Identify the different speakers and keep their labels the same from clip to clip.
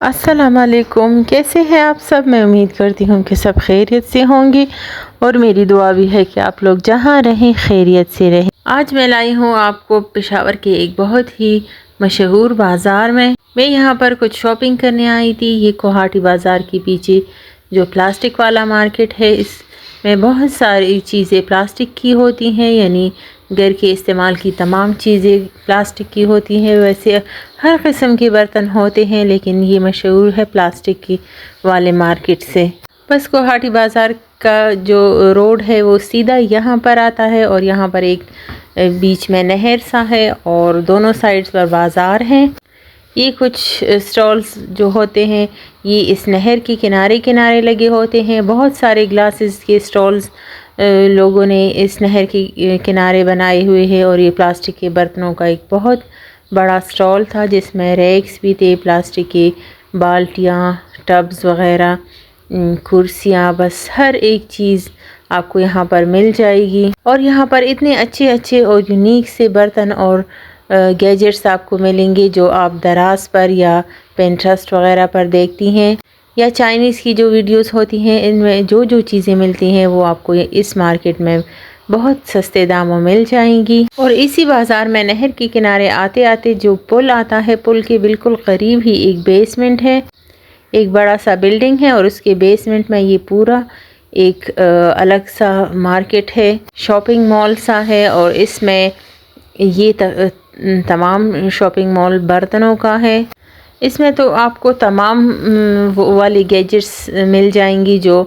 Speaker 1: अस्सलामुअलैकुम, कैसे हैं आप सब। मैं उम्मीद करती हूँ कि सब खैरियत से होंगे और मेरी दुआ भी है कि आप लोग जहाँ रहें खैरियत से रहें। आज मैं लाई हूँ आपको पेशावर के एक बहुत ही मशहूर बाज़ार में। मैं यहाँ पर कुछ शॉपिंग करने आई थी। ये कोहाटी बाज़ार के पीछे जो प्लास्टिक वाला मार्केट है, इसमें बहुत सारी चीज़ें प्लास्टिक की होती हैं, यानी घर के इस्तेमाल की तमाम चीज़ें प्लास्टिक की होती हैं। वैसे हर किस्म के बर्तन होते हैं, लेकिन ये मशहूर है प्लास्टिक की वाले मार्केट से। बस कोहाटी बाज़ार का जो रोड है वो सीधा यहाँ पर आता है और यहाँ पर एक बीच में नहर सा है और दोनों साइड्स पर बाज़ार हैं। ये कुछ स्टॉल्स जो होते हैं ये इस नहर के किनारे किनारे लगे होते हैं। बहुत सारे ग्लासेस के स्टॉल्स लोगों ने इस नहर के किनारे बनाए हुए हैं और ये प्लास्टिक के बर्तनों का एक बहुत बड़ा स्टॉल था जिसमें रैक्स भी थे, प्लास्टिक के बाल्टियाँ, टब्स वग़ैरह, कुर्सियाँ, बस हर एक चीज़ आपको यहाँ पर मिल जाएगी। और यहाँ पर इतने अच्छे अच्छे और यूनिक से बर्तन और गैजेट्स आपको मिलेंगे जो आप दराज पर या पिंटरेस्ट वग़ैरह पर देखती हैं, या चाइनीज़ की जो वीडियोस होती हैं, इनमें जो जो चीज़ें मिलती हैं वो आपको इस मार्केट में बहुत सस्ते दामों मिल जाएंगी। और इसी बाज़ार में नहर के किनारे आते आते जो पुल आता है, पुल के बिल्कुल करीब ही एक बेसमेंट है, एक बड़ा सा बिल्डिंग है और उसके बेसमेंट में ये पूरा एक अलग सा मार्केट है, शॉपिंग मॉल सा है। और इसमें ये तमाम शॉपिंग मॉल बर्तनों का है। इसमें तो आपको तमाम वो वाली गैजेट्स मिल जाएंगी जो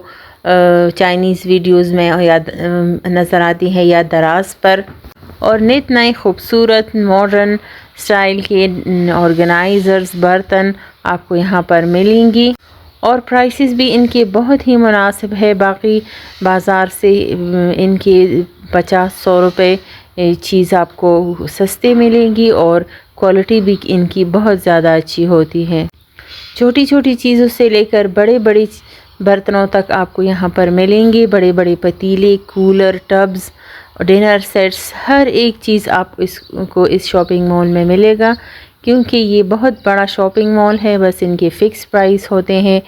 Speaker 1: चाइनीज़ वीडियोस में या नज़र आती हैं या दराज पर, और नित नए खूबसूरत मॉडर्न स्टाइल के ऑर्गेनाइज़र्स बर्तन आपको यहाँ पर मिलेंगी। और प्राइसेस भी इनके बहुत ही मुनासिब है, बाकी बाज़ार से इनके 50-100 रुपए चीज़ आपको सस्ते मिलेंगी और क्वालिटी भी इनकी बहुत ज़्यादा अच्छी होती है। छोटी छोटी चीज़ों से लेकर बड़े बड़े बर्तनों तक आपको यहाँ पर मिलेंगे। बड़े बड़े पतीले, कूलर, टब्स, डिनर सेट्स, हर एक चीज़ आप इसको इस शॉपिंग मॉल में मिलेगा, क्योंकि ये बहुत बड़ा शॉपिंग मॉल है। बस इनके फ़िक्स प्राइस होते हैं,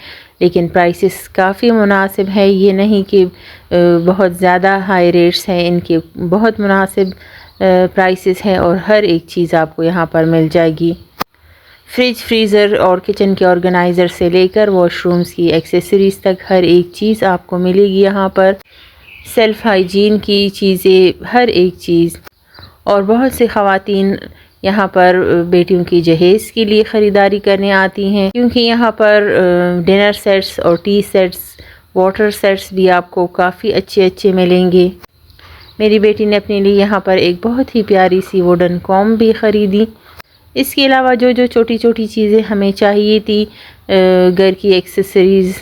Speaker 1: लेकिन प्राइसेस काफ़ी मुनासिब है। ये नहीं कि बहुत ज़्यादा हाई रेट्स हैं, इनके बहुत मुनासिब प्राइसेस हैं और हर एक चीज़ आपको यहाँ पर मिल जाएगी। फ्रिज, फ्रीज़र और किचन के ऑर्गेनाइज़र से लेकर वॉशरूम्स की एक्सेसरीज़ तक हर एक चीज़ आपको मिलेगी यहाँ पर। सेल्फ़ हाइजीन की चीज़ें, हर एक चीज़। और बहुत से ख़वातीन यहाँ पर बेटियों की जहेज़ के लिए ख़रीदारी करने आती हैं, क्योंकि यहाँ पर डिनर सेट्स और टी सेट्स, वाटर सेट्स भी आपको काफ़ी अच्छे अच्छे मिलेंगे। मेरी बेटी ने अपने लिए यहाँ पर एक बहुत ही प्यारी सी वुडन कॉम भी ख़रीदी। इसके अलावा जो जो छोटी छोटी चीज़ें हमें चाहिए थी, घर की एक्सेसरीज़,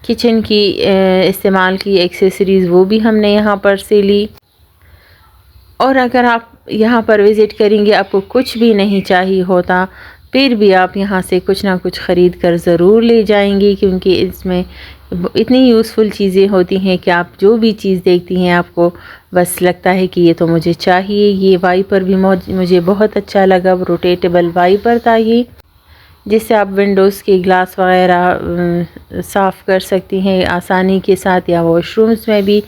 Speaker 1: किचन की इस्तेमाल की एक्सेसरीज़, वो भी हमने यहाँ पर से ली। और अगर आप यहाँ पर विज़िट करेंगे, आपको कुछ भी नहीं चाहिए होता, फिर भी आप यहाँ से कुछ ना कुछ ख़रीद कर ज़रूर ले जाएंगे, क्योंकि इसमें इतनी यूज़फुल चीज़ें होती हैं कि आप जो भी चीज़ देखती हैं आपको बस लगता है कि ये तो मुझे चाहिए। ये वाइपर भी मुझे बहुत अच्छा लगा, रोटेटेबल वाइपर था ये, जिससे आप विंडोज़ के ग्लास वग़ैरह साफ़ कर सकती हैं आसानी के साथ, या वॉशरूम्स में भी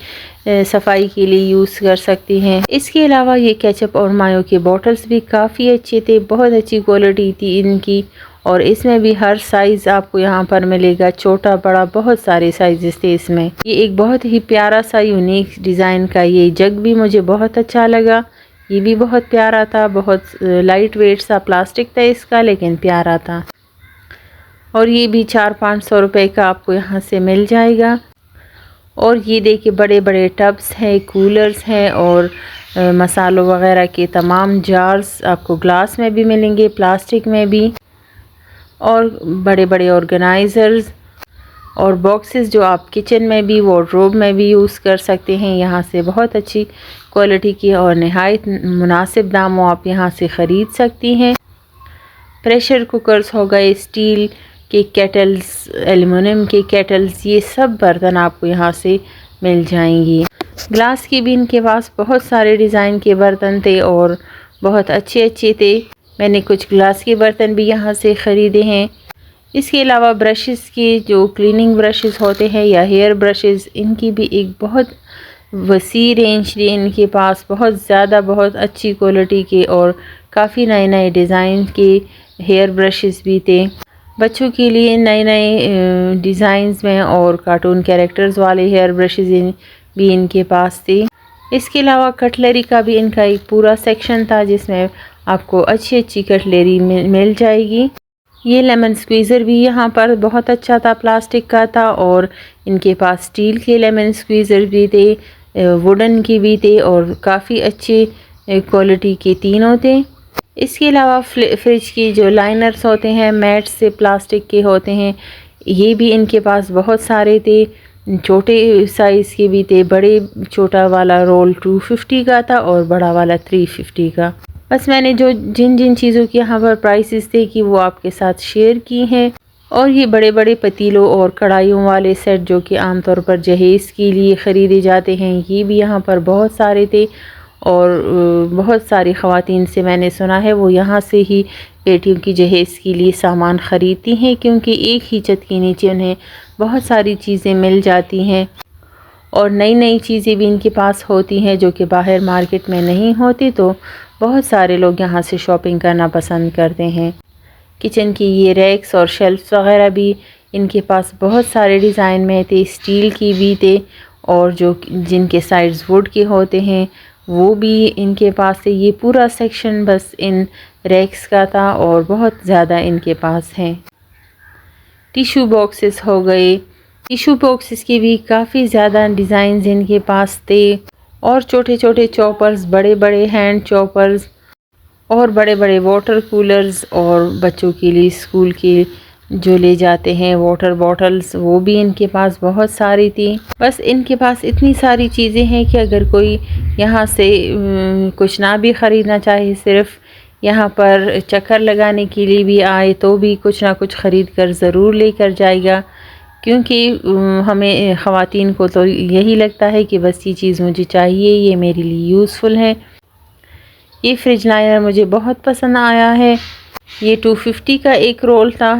Speaker 1: सफाई के लिए यूज़ कर सकती हैं। इसके अलावा ये केचप और मायो के बॉटल्स भी काफ़ी अच्छे थे, बहुत अच्छी क्वालिटी थी इनकी। और इसमें भी हर साइज़ आपको यहाँ पर मिलेगा, छोटा बड़ा बहुत सारे साइज़ थे इसमें। ये एक बहुत ही प्यारा सा यूनिक डिज़ाइन का ये जग भी मुझे बहुत अच्छा लगा। ये भी बहुत प्यारा था, बहुत लाइट वेट सा प्लास्टिक था इसका, लेकिन प्यारा था। और ये भी 400-500 रुपए का आपको यहाँ से मिल जाएगा। और ये देखिए बड़े बड़े टब्स हैं, कूलर्स हैं और मसालों वग़ैरह के तमाम जार्स आपको ग्लास में भी मिलेंगे, प्लास्टिक में भी, और बड़े बड़े ऑर्गेनाइज़र्स और बॉक्सेस जो आप किचन में भी, वार्डरोब में भी यूज़ कर सकते हैं। यहाँ से बहुत अच्छी क्वालिटी की और नहायत मुनासिब दामों आप यहाँ से ख़रीद सकती हैं। प्रेशर कुकर्स हो गए, स्टील के केटल्स, एल्युमिनियम के केटल्स, ये सब बर्तन आपको यहाँ से मिल जाएंगी। ग्लास की भी इनके पास बहुत सारे डिज़ाइन के बर्तन थे और बहुत अच्छे अच्छे थे। मैंने कुछ ग्लास के बर्तन भी यहाँ से ख़रीदे हैं। इसके अलावा ब्रशेस के जो क्लीनिंग ब्रशेस होते हैं या हेयर ब्रशेस, इनकी भी एक बहुत वसी रेंज थी इनके पास। बहुत ज़्यादा बहुत अच्छी क्वालिटी के और काफ़ी नए नए डिज़ाइन के हेयर ब्रशेस भी थे। बच्चों के लिए नए नए डिज़ाइंस में और कार्टून कैरेक्टर्स वाले हेयर ब्रशेस भी इनके पास थे। इसके अलावा कटलरी का भी इनका एक पूरा सेक्शन था जिसमें आपको अच्छी अच्छी कटलरी मिल जाएगी। ये लेमन स्क्वीज़र भी यहाँ पर बहुत अच्छा था, प्लास्टिक का था, और इनके पास स्टील के लेमन स्क्वीज़र भी थे, वुडन के भी थे, और काफ़ी अच्छे क्वालिटी के तीनों थे। इसके अलावा फ्रिज की जो लाइनर्स होते हैं मैट से प्लास्टिक के होते हैं, ये भी इनके पास बहुत सारे थे। छोटे साइज़ के भी थे, बड़े छोटा वाला रोल 250 का था और बड़ा वाला 350 का। बस मैंने जो जिन जिन चीज़ों के यहाँ पर प्राइसेस थे कि वो आपके साथ शेयर की हैं। और ये बड़े बड़े पतीलों और कढ़ाइयों वाले सेट जो कि आमतौर पर जहेज़ के लिए ख़रीदे जाते हैं, ये भी यहाँ पर बहुत सारे थे। और बहुत सारी ख़वातीन से मैंने सुना है वो यहाँ से ही बेटियों की जहेज़ के लिए सामान ख़रीदती हैं, क्योंकि एक ही छत के नीचे उन्हें बहुत सारी चीज़ें मिल जाती हैं और नई नई चीज़ें भी इनके पास होती हैं जो कि बाहर मार्केट में नहीं होती। तो बहुत सारे लोग यहाँ से शॉपिंग करना पसंद करते हैं। किचन की ये रैक्स और शेल्फ्स वगैरह भी इनके पास बहुत सारे डिज़ाइन में थे, स्टील की भी थे, और जो जिनके साइड्स वुड के होते हैं वो भी इनके पास थे। ये पूरा सेक्शन बस इन रैक्स का था और बहुत ज़्यादा इनके पास हैं। टिशू बॉक्सेस हो गए, टिशू बॉक्सेस के भी काफ़ी ज़्यादा डिज़ाइंस इनके पास थे, और छोटे छोटे चॉपर्स, बड़े बड़े हैंड चॉपर्स, और बड़े बड़े वाटर कूलर्स, और बच्चों के लिए स्कूल के जो ले जाते हैं वाटर बॉटल्स, वो भी इनके पास बहुत सारी थी। बस इनके पास इतनी सारी चीज़ें हैं कि अगर कोई यहाँ से कुछ ना भी ख़रीदना चाहे, सिर्फ़ यहाँ पर चक्कर लगाने के लिए भी आए, तो भी कुछ ना कुछ ख़रीद कर ज़रूर लेकर जाएगा, क्योंकि हमें ख़वातीन को तो यही लगता है कि बस ये चीज़ मुझे चाहिए, ये मेरे लिए यूज़फुल है। ये फ्रिज लाइनर मुझे बहुत पसंद आया है। ये 250 का एक रोल था,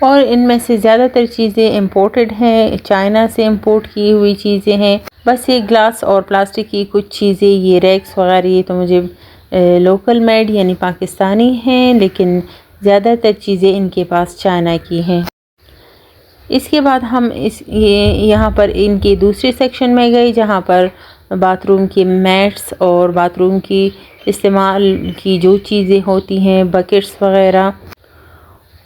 Speaker 1: और इनमें से ज़्यादातर चीज़ें इंपोर्टेड हैं, चाइना से इंपोर्ट की हुई चीज़ें हैं। बस ये ग्लास और प्लास्टिक की कुछ चीज़ें, ये रैक्स वगैरह, ये तो मुझे लोकल मेड यानी पाकिस्तानी हैं, लेकिन ज़्यादातर चीज़ें इनके पास चाइना की हैं। इसके बाद हम यहाँ पर इनके दूसरे सेक्शन में गए जहाँ पर बाथरूम के मैट्स और बाथरूम की इस्तेमाल की जो चीज़ें होती हैं, बकेट्स वगैरह,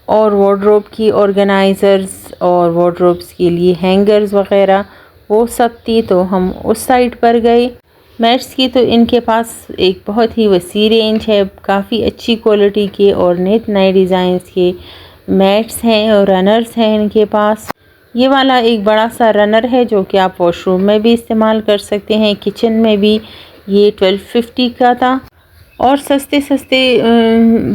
Speaker 1: और वार्डरोब की ऑर्गेनाइज़र्स और वार्डरोब्स के लिए हैंगर्स वगैरह, वो सब थी। तो हम उस साइड पर गए। मैट्स की तो इनके पास एक बहुत ही वसी रेंज है, काफ़ी अच्छी क्वालिटी के और नित नए डिज़ाइंस के मैट्स हैं और रनर्स हैं इनके पास। ये वाला एक बड़ा सा रनर है जो कि आप वॉशरूम में भी इस्तेमाल कर सकते हैं, किचन में भी। ये 1250 का था। और सस्ते सस्ते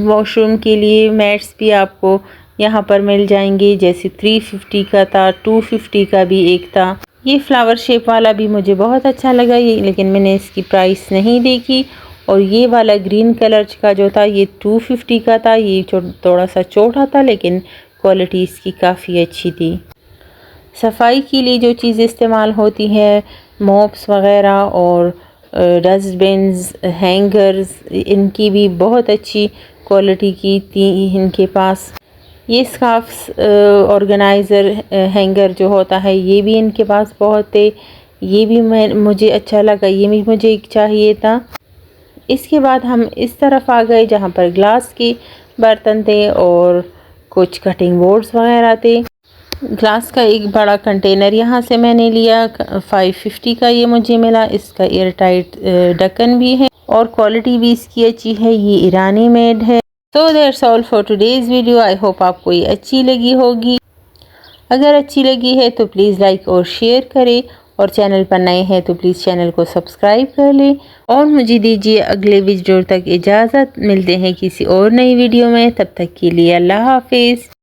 Speaker 1: वॉशरूम के लिए मैट्स भी आपको यहाँ पर मिल जाएंगे, जैसे 350 का था, 250 का भी एक था। ये फ्लावर शेप वाला भी मुझे बहुत अच्छा लगा ये, लेकिन मैंने इसकी प्राइस नहीं देखी। और ये वाला ग्रीन कलर का जो था ये 250 का था। ये थोड़ा सा छोटा था, लेकिन क्वालिटी इसकी काफ़ी अच्छी थी। सफाई के लिए जो चीज़ें इस्तेमाल होती हैं, मॉप्स वगैरह और डस्टबिन्स, हैंगर्स, इनकी भी बहुत अच्छी क्वालिटी की थी इनके पास। ये स्कार्फ्स ऑर्गेनाइज़र हैंगर जो होता है, ये भी इनके पास बहुत थे। ये भी मुझे अच्छा लगा, ये भी मुझे चाहिए था। इसके बाद हम इस तरफ आ गए जहाँ पर ग्लास के बर्तन थे और कुछ कटिंग बोर्ड्स वगैरह थे। ग्लास का एक बड़ा कंटेनर यहाँ से मैंने लिया, 550 का ये मुझे मिला। इसका एयर टाइट ढक्कन भी है और क्वालिटी भी इसकी अच्छी है। ये ईरानी मेड है। तो that's all for today's video. I hope आपको ये अच्छी लगी होगी। अगर अच्छी लगी है तो प्लीज़ लाइक और शेयर करें, और चैनल पर नए हैं तो प्लीज़ चैनल को सब्सक्राइब कर लें। और मुझे दीजिए अगले वीडियो तक इजाज़त। मिलते हैं किसी और नई वीडियो में, तब तक के लिए अल्लाह हाफिज़।